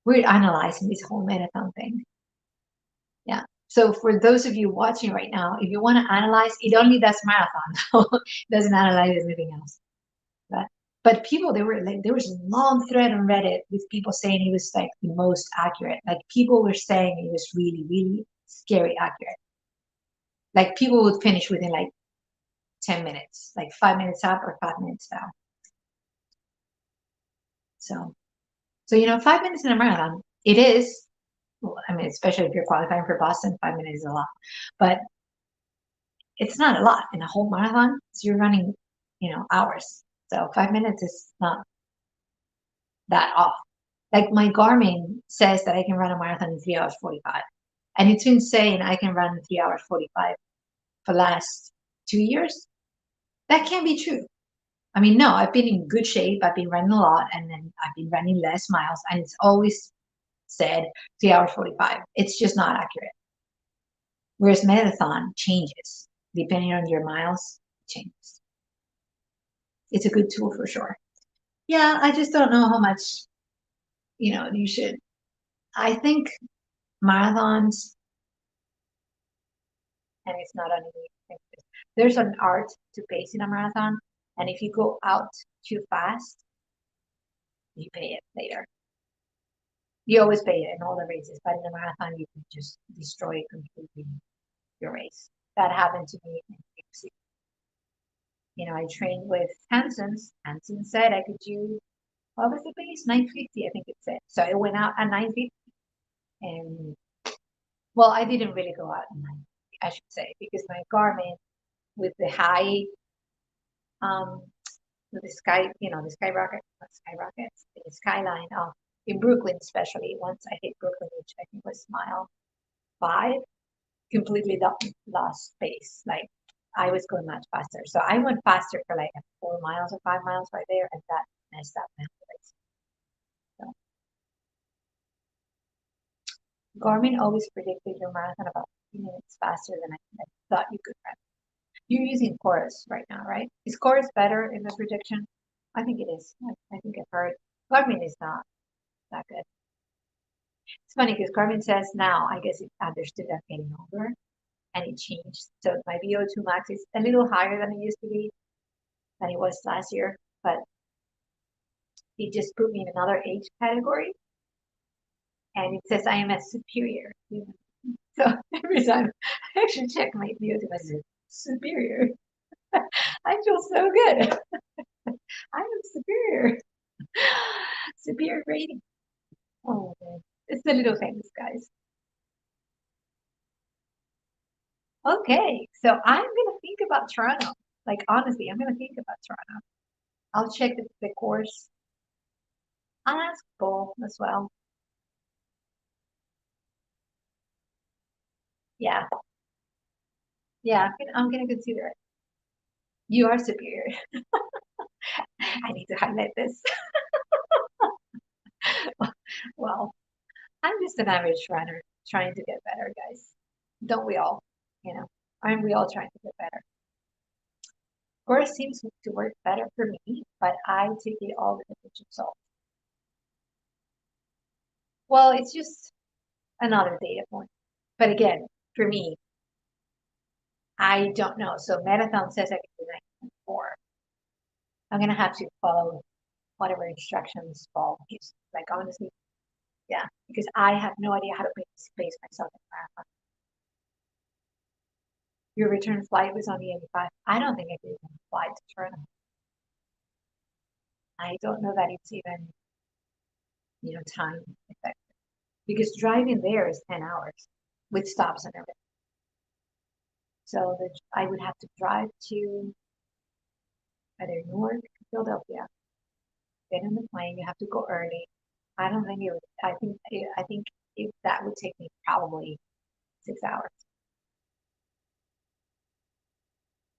We're analyzing this whole marathon thing. Yeah. So for those of you watching right now, if you want to analyze, it only does marathon. It doesn't analyze anything else. But people, there was a long thread on Reddit with people saying it was like the most accurate. Like people were saying it was really, really scary accurate. Like people would finish within like 10 minutes, like 5 minutes up or 5 minutes down. So 5 minutes in a marathon, it is. I mean, especially if you're qualifying for Boston, 5 minutes is a lot, but it's not a lot in a whole marathon. So you're running, hours. So 5 minutes is not that off. Like my Garmin says that I can run a marathon in 3 hours 45. And it's been saying I can run in 3 hours 45 for the last 2 years. That can't be true. I mean, no, I've been in good shape. I've been running a lot and then I've been running less miles. And it's always said 3 hours 45. It's just not accurate. Whereas marathon changes depending on your miles, it changes. It's a good tool for sure. Yeah, I just don't know how much, you should. I think marathons, and it's not only there's an art to pacing a marathon, and if you go out too fast, you pay it later. You always pay it in all the races, but in a marathon, you can just destroy completely your race. That happened to me in UFC. I trained with Hansen's. Hansen said I could do what was the base? 950, I think it said. So it went out at 950. And well, I didn't really go out at 950, I should say, because my Garmin with the high, with the sky, the skyrocket, not skyrockets, the skyline in Brooklyn, especially once I hit Brooklyn, which I think was mile 5, completely lost pace. Like I was going much faster. So I went faster for like 4 miles or 5 miles right there, and that messed up my race. So Garmin always predicted your marathon about 15 minutes faster than I thought you could run. You're using Chorus right now, right? Is Chorus better in the prediction? I think it is. I think I've heard. Garmin is not that good. It's funny because Garmin says now, I guess it understood I'm getting older and it changed. So my VO2 max is a little higher than it used to be, than it was last year, but it just put me in another age category. And it says I am a superior. So every time I actually check my VO2, I say superior. I feel so good. I am superior. Superior rating. Oh man. It's the little things, guys. Okay, so I'm gonna think about Toronto. Like honestly, I'm gonna think about Toronto. I'll check the course. I'll ask Paul as well. Yeah, yeah, I'm gonna consider it. You are superior. I need to highlight this. Well, I'm just an average runner trying to get better, guys. Don't we all? You know, aren't we all trying to get better? Course seems to work better for me, but I take it all with a pinch of salt. Well, it's just another data point. But again, for me, I don't know. So Marathon says I can do 9.4. I'm gonna have to follow whatever instructions Paul gives. Like honestly, yeah, because I have no idea how to pace myself in marathon. Your return flight was on the 85. I don't think I could even fly to Toronto. I don't know that it's even, time effective because driving there is 10 hours with stops and everything. So I would have to drive to either Newark, Philadelphia, get in the plane. You have to go early. I don't think it would. I think if that would take me probably 6 hours.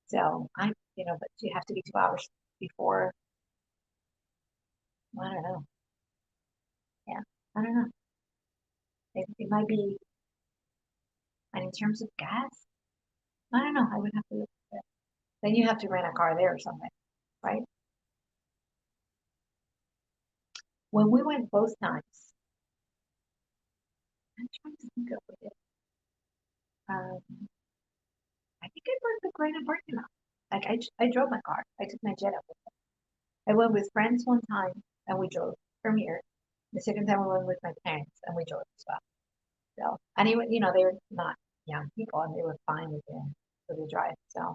So but you have to be 2 hours before. I don't know. Yeah, I don't know. It might be, and in terms of gas, I don't know. I would have to look at it. Then you have to rent a car there or something, right? When we went both times, I'm trying to think of it. Um, I think I parked the car in a parking lot. Like I drove my car. I took my jet up. I went with friends one time and we drove from here. The second time we went with my parents and we drove as well. So, and they were not young people and they were fine with the drive. So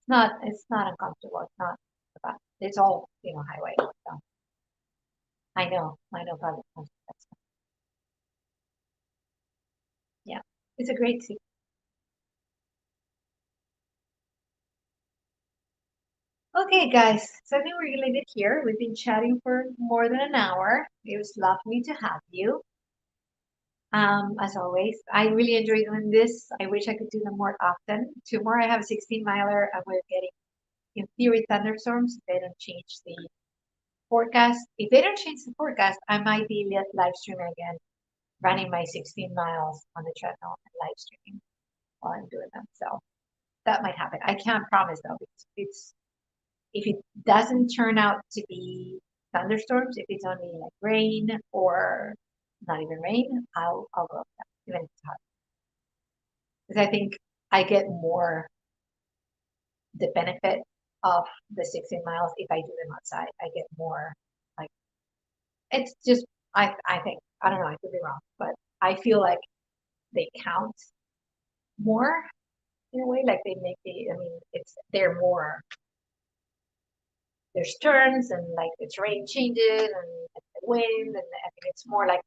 it's not uncomfortable. It's not about, it's all, highway. So I know public transportation. Yeah, it's a great city. Okay, guys, so I think we're gonna leave it here. We've been chatting for more than an hour. It was lovely to have you. As always, I really enjoy doing this. I wish I could do them more often. Tomorrow I have a 16 miler and we're getting, in theory, thunderstorms. If they don't change the forecast. If they don't change the forecast, I might be live streaming again, running my 16 miles on the treadmill and live streaming while I'm doing them. So that might happen. I can't promise though, because if it doesn't turn out to be thunderstorms, if it's only like rain or not even rain, I'll go with that, even if it's hot. Because I think I get more the benefit of the 16 miles if I do them outside. I get more like it's just I think I don't know, I could be wrong, but I feel like they count more in a way, like they make they're more, there's turns and like the terrain changes and wind, and I think it's more like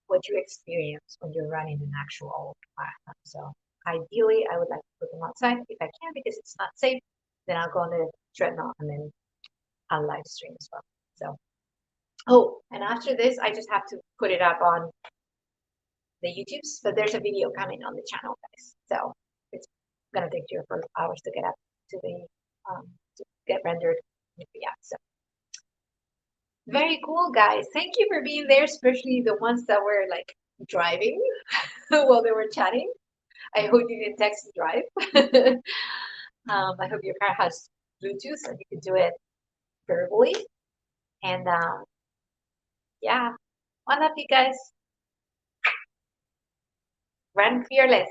what you experience when you're running an actual marathon. So ideally, I would like to put them outside if I can, because it's not safe. Then I'll go on the treadmill and then I'll live stream as well. So, oh, and after this, I just have to put it up on the YouTubes, but there's a video coming on the channel, guys. So it's gonna take 3 or 4 hours to get up to the to get rendered. Yeah, so very cool, guys. Thank you for being there, especially the ones that were like driving while they were chatting. I hope you didn't text and drive. I hope your car has Bluetooth and you can do it verbally. And yeah, one love you guys. Run fearless.